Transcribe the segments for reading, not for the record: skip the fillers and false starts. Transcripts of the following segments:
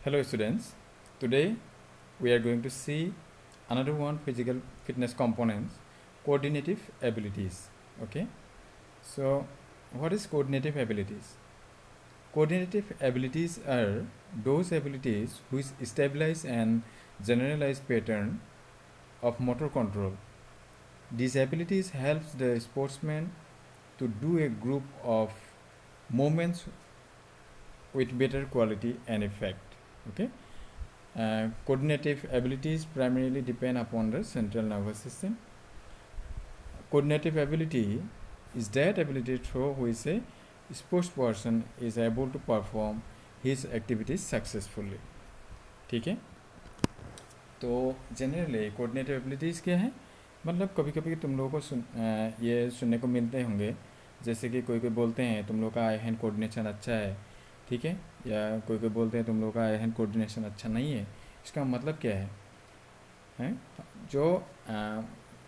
Hello students, today we are going to see another one physical fitness components, coordinative abilities. Okay, so what is coordinative abilities? Coordinative abilities are those abilities which stabilize and generalize pattern of motor control. These abilities helps the sportsman to do a group of movements with better quality and effect. Okay. Coordinative abilities primarily depend upon the central nervous system. Coordinative ability is that ability through which a sports person is able to perform his activities successfully. ठीक है, तो generally coordinative abilities क्या है? मतलब कभी कभी तुम लोगों को ये सुनने को मिलते होंगे, जैसे कि कोई कोई बोलते हैं तुम लोग का आई हैंड कोऑर्डिनेशन अच्छा है, ठीक है, या कोई कोई बोलते हैं तुम लोग का आई हैंड कोऑर्डिनेशन अच्छा नहीं है। इसका मतलब क्या है? हैं जो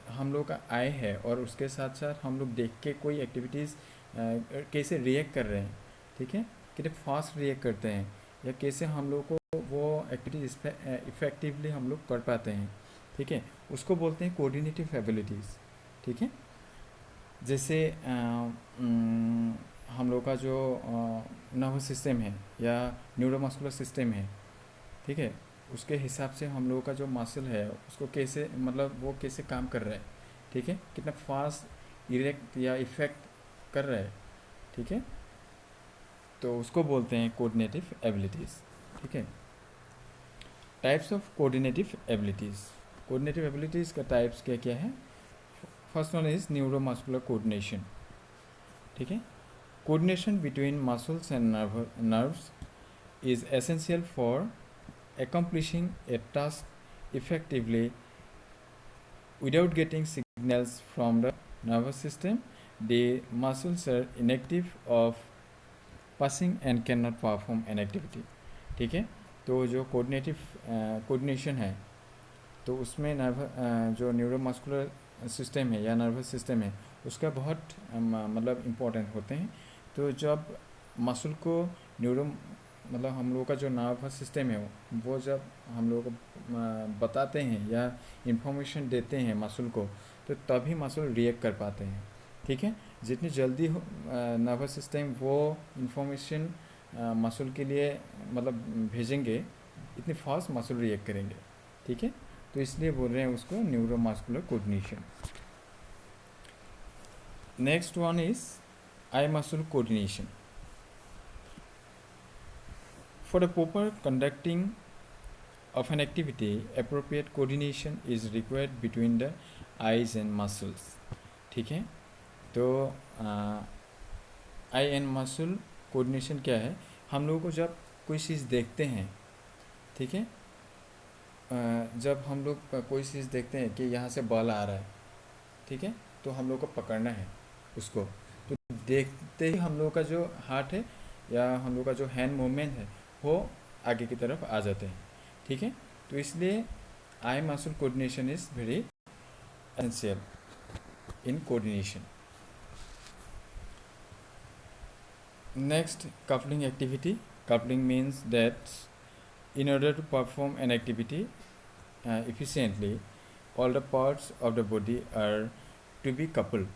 हम लोग का आय है और उसके साथ साथ हम लोग देख के कोई एक्टिविटीज़ कैसे रिएक्ट कर रहे हैं, ठीक है, कितने फास्ट रिएक्ट करते हैं, या कैसे हम लोग को वो एक्टिविटीज इफ़ेक्टिवली हम लोग कर पाते हैं, ठीक है, उसको बोलते हैं कोऑर्डिनेटिव एबिलिटीज़। ठीक है, जैसे हम लोग का जो नर्वस सिस्टम है या न्यूरोमस्कुलर सिस्टम है, ठीक है, उसके हिसाब से हम लोगों का जो मसल है उसको कैसे, मतलब वो कैसे काम कर रहा है, ठीक है, कितना फास्ट इरेक्ट या इफेक्ट कर रहा है, ठीक है, तो उसको बोलते हैं कोऑर्डिनेटिव एबिलिटीज़। ठीक है, types of coordinative abilities. Coordinative abilities का टाइप्स क्या क्या है? First one is neuromuscular coordination. ठीक है, coordination between muscles and nerves is essential for accomplishing a task effectively. Without getting signals from the nervous system, the muscles are inactive of passing and cannot perform an activity. ठीक है, तो जो coordination है, तो उसमें जो neuromuscular system है या नर्वस सिस्टम है उसका बहुत मतलब इम्पोर्टेंट होते हैं। तो जब मसल को मतलब हम लोगों का जो नर्वस सिस्टम है वो जब हम लोगों को बताते हैं या इंफॉर्मेशन देते हैं मसल को, तो तभी मसल रिएक्ट कर पाते हैं। ठीक है, जितनी जल्दी नर्वस सिस्टम वो इंफॉर्मेशन मसल के लिए मतलब भेजेंगे, इतनी फास्ट मसल रिएक्ट करेंगे। ठीक है, तो इसलिए बोल रहे हैं उसको neuromuscular coordination. Next one is I muscle coordination. For the proper conducting of an activity, appropriate coordination is required between the eyes and muscles. ठीक है, तो आई एंड मसल कोऑर्डिनेशन क्या है? हम लोगों को जब कोई चीज़ देखते हैं, ठीक है, जब हम लोग कोई चीज़ देखते हैं कि यहाँ से बॉल आ रहा है, ठीक है, तो हम लोग को पकड़ना है उसको, तो देखते ही हम लोग का जो हाथ है या हम लोग का जो हैंड मूवमेंट है वो आगे की तरफ आ जाते हैं। ठीक है, तो इसलिए eye muscle coordination is very essential in coordination. Next, coupling activity. Coupling means that in order to perform an activity efficiently, all the parts of the body are to be coupled.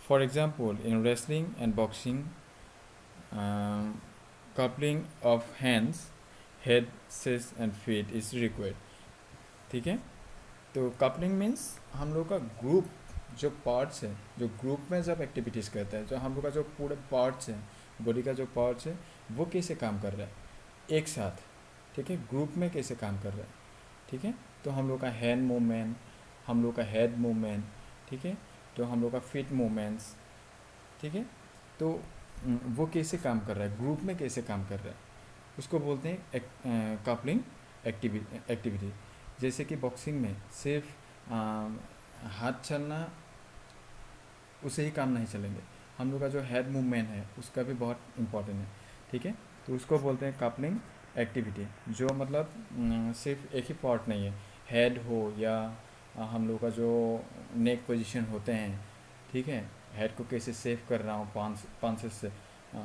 For example, in wrestling and boxing, coupling of hands, head, chest and feet is required. ठीक है, तो coupling means हम लोग का group जो parts है, जो group में जब एक्टिविटीज़ करता है, जो हम लोग का जो पूरे पार्ट्स हैं, बॉडी का जो पार्ट्स है वो कैसे काम कर रहा है एक साथ, ठीक है, ग्रुप में कैसे काम कर रहा है। ठीक है, तो हम लोग का हैंड मूवमेंट, हम लोग का हेड मूवमेंट, ठीक है, तो हम लोग का फीट मूवमेंट्स, ठीक है, तो वो कैसे काम कर रहा है, ग्रुप में कैसे काम कर रहा है, उसको बोलते हैं कपलिंग एक्टिविटी। जैसे कि बॉक्सिंग में सिर्फ हाथ चलना उसे ही काम नहीं चलेंगे, हम लोग का जो हेड मूवमेंट है उसका भी बहुत इम्पोर्टेंट है। ठीक है, तो उसको बोलते हैं कपलिंग एक्टिविटी, जो मतलब सिर्फ एक ही पार्ट नहीं है, हेड हो या हम लोग का जो नेक पोजीशन होते हैं, ठीक है, हेड को कैसे सेव कर रहा हूँ पांचेस से,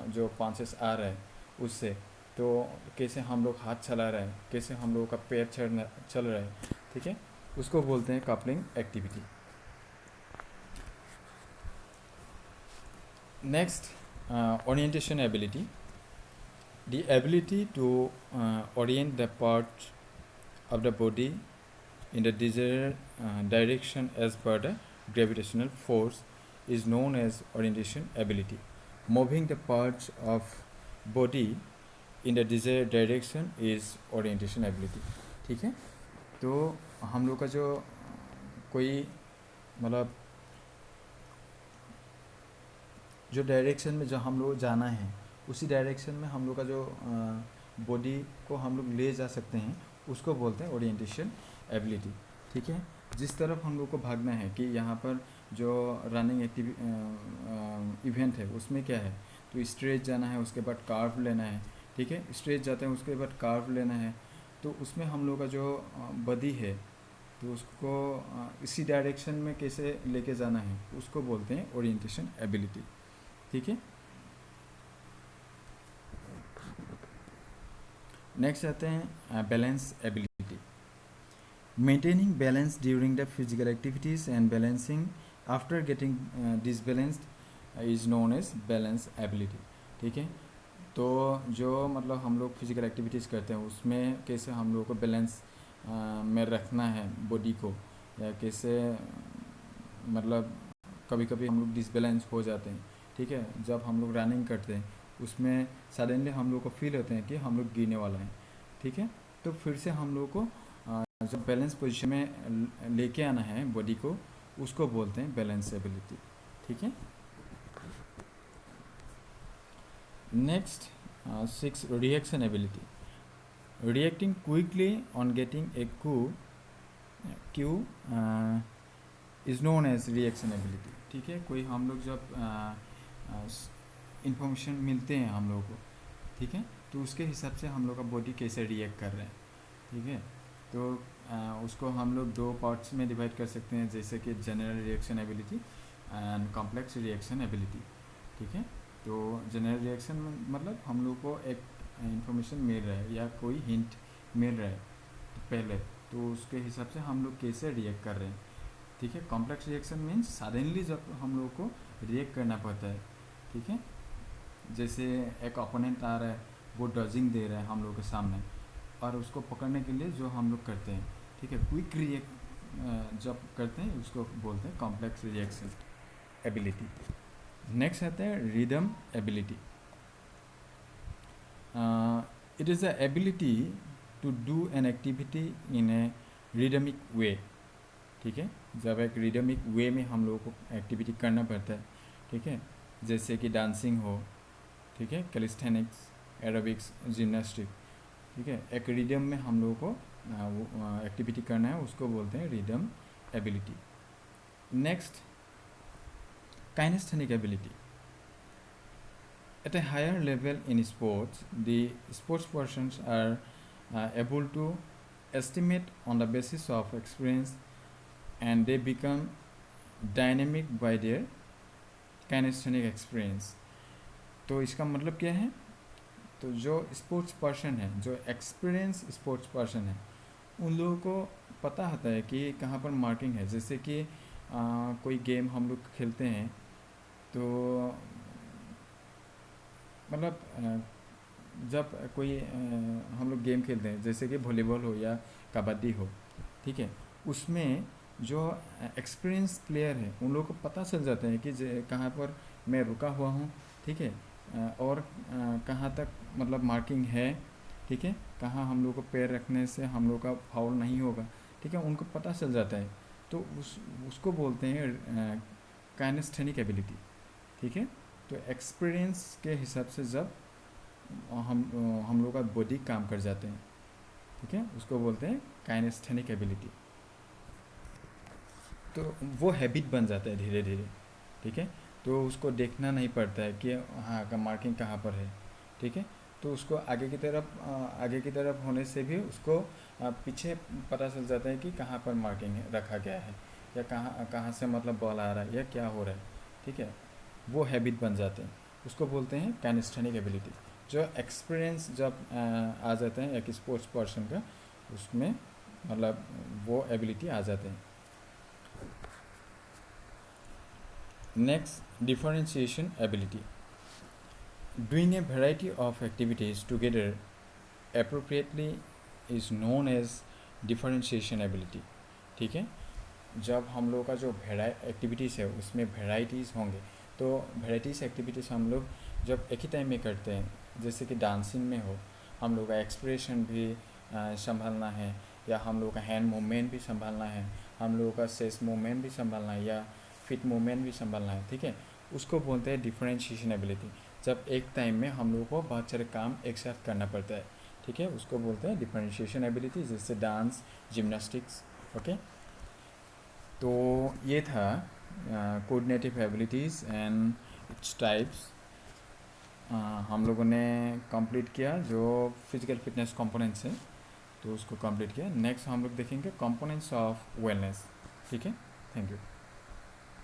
जो पांचेस आ रहा है उससे, तो कैसे हम लोग हाथ चला रहे हैं, कैसे हम लोगों का पैर चल रहा है, ठीक है, उसको बोलते हैं coupling activity. Next, orientation ability, the ability to orient the part of the body in the desired direction as per the gravitational force is known as orientation ability. Moving the parts of body in the desired direction is orientation ability. ठीक है, तो हम लोग का जो कोई मतलब जो डायरेक्शन में जो हम लोग जाना है उसी डायरेक्शन में हम लोग का जो बॉडी को हम लोग ले जा सकते हैं उसको बोलते हैं ओरिएंटेशन एबिलिटी। ठीक है, जिस तरफ हम लोग को भागना है कि यहाँ पर जो रनिंग इवेंट है उसमें क्या है, तो स्ट्रेट जाना है, उसके बाद कार्व लेना है। ठीक है, स्ट्रेट जाते हैं उसके बाद कार्व लेना है, तो उसमें हम लोग का जो बॉडी है तो उसको इसी डायरेक्शन में कैसे लेके जाना है उसको बोलते हैं ओरिएंटेशन एबिलिटी। ठीक है, नेक्स्ट आते हैं balance ability. Maintaining balance during the physical activities and balancing after getting disbalanced is known as balance ability. ठीक है, तो जो मतलब हम लोग फिजिकल एक्टिविटीज़ करते हैं उसमें कैसे हम लोग को बैलेंस में रखना है बॉडी को, या कैसे मतलब कभी कभी हम लोग डिसबैलेंस हो जाते हैं। ठीक है, जब हम लोग रनिंग करते हैं उसमें सडनली हम लोग को फील होते हैं कि हम लोग गिरने वाला है। ठीक है, तो फिर से हम लोग को जब बैलेंस पोजीशन में लेके आना है बॉडी को, उसको बोलते हैं बैलेंस एबिलिटी। ठीक है, next 6, reaction ability. Reacting quickly on getting a cue is known as reaction ability. ठीक है, कोई हम लोग जब इंफॉर्मेशन मिलते हैं हम लोगों को, ठीक है, तो उसके हिसाब से हम लोग का बॉडी कैसे रिएक्ट कर रहे हैं। ठीक है, तो उसको हम लोग 2 पार्ट्स में डिवाइड कर सकते हैं, जैसे कि general reaction ability and complex reaction ability. ठीक है, तो जनरल रिएक्शन में मतलब हम लोग को एक इंफॉर्मेशन मिल रहा है या कोई हिंट मिल रहा है तो पहले, तो उसके हिसाब से हम लोग कैसे रिएक्ट कर रहे हैं। ठीक है, कॉम्प्लेक्स रिएक्शन मीन्स सडनली जब हम लोग को रिएक्ट करना पड़ता है। ठीक है, जैसे एक ओपोनेंट आ रहा है, वो डजिंग दे रहा है हम लोग के सामने, और उसको पकड़ने के लिए जो हम लोग करते हैं, ठीक है, क्विक रिएक्ट जब करते हैं उसको बोलते हैं कॉम्प्लेक्स रिएक्शन एबिलिटी। नेक्स्ट आता है rhythm ability. It is the ability to do an activity in a rhythmic way. ठीक है, जब एक रिदमिक वे में हम लोगों को एक्टिविटी करना पड़ता है, ठीक है, जैसे कि डांसिंग हो, ठीक है, कैलिस्थेनिक्स, एरोबिक्स, जिम्नास्टिक, ठीक है, एक रिदम में हम लोगों को एक्टिविटी करना है, उसको बोलते हैं rhythm ability. Next, kinesthetic ability. At a higher level in sports, the sports persons are able to estimate on the basis of experience and they become dynamic by their kinesthetic experience। तो इसका मतलब क्या है, तो जो sports person है, जो experience sports person है, उन लोगों को पता होता है कि कहाँ पर मार्किंग है। जैसे कि कोई गेम हम लोग खेलते हैं तो मतलब जब कोई हम लोग गेम खेलते हैं जैसे कि वॉलीबॉल हो या कबड्डी हो, ठीक है, उसमें जो एक्सपीरियंस प्लेयर है उन लोगों को पता चल जाता है कि कहाँ पर मैं रुका हुआ हूँ, ठीक है, और कहाँ तक मतलब मार्किंग है, ठीक है, कहाँ हम लोग को पैर रखने से हम लोग का फाउल नहीं होगा, ठीक है, उनको पता चल जाता है। तो उसको बोलते हैं काइनेस्थेनिक एबिलिटी। ठीक है, तो एक्सपीरियंस के हिसाब से जब हम लोग का बॉडी काम कर जाते हैं, ठीक है, उसको बोलते हैं काइनेस्थेनिक एबिलिटी। तो वो हैबिट बन जाता है धीरे धीरे। ठीक है, तो उसको देखना नहीं पड़ता है कि हाँ का मार्किंग कहाँ पर है। ठीक है, तो उसको आगे की तरफ होने से भी उसको पीछे पता चल जाता है कि कहाँ पर मार्किंग है रखा गया है, या कहाँ से मतलब बॉल आ रहा है या क्या हो रहा है। ठीक है, वो हैबिट बन जाते हैं, उसको बोलते हैं काइनेस्थेनिक एबिलिटी। जो एक्सपीरियंस जब आ जाते हैं एक स्पोर्ट्स पर्सन का, उसमें मतलब वो एबिलिटी आ जाते हैं। Next, differentiation ability, doing a variety of activities together appropriately is known as differentiation ability। ठीक है, जब हम लोग का जो एक्टिविटीज़ है उसमें वेराइटीज़ होंगे, तो वेराइटीज़ एक्टिविटीज़ हम लोग जब एक ही टाइम में करते हैं, जैसे कि डांसिंग में हो, हम लोग का एक्सप्रेशन भी संभालना है, या हम लोग का हैंड मूवमेंट भी संभालना है, हम लोगों का सेस मूवमेंट भी संभालना है, या फिट मूवमेंट भी संभालना है। ठीक है, उसको बोलते हैं डिफरेंशिएशन एबिलिटी। जब एक टाइम में हम लोगों को बहुत सारे काम एक साथ करना पड़ता है, ठीक है, उसको बोलते हैं डिफरेंशिएशन एबिलिटी, जैसे डांस, जिम्नास्टिक्स। ओके, तो ये था coordinative abilities and its types. हम लोगों ने कंप्लीट किया जो फिजिकल फिटनेस कंपोनेंट्स है, तो उसको कंप्लीट किया। नेक्स्ट हम लोग देखेंगे कंपोनेंट्स ऑफ वेलनेस। ठीक है, थैंक यू।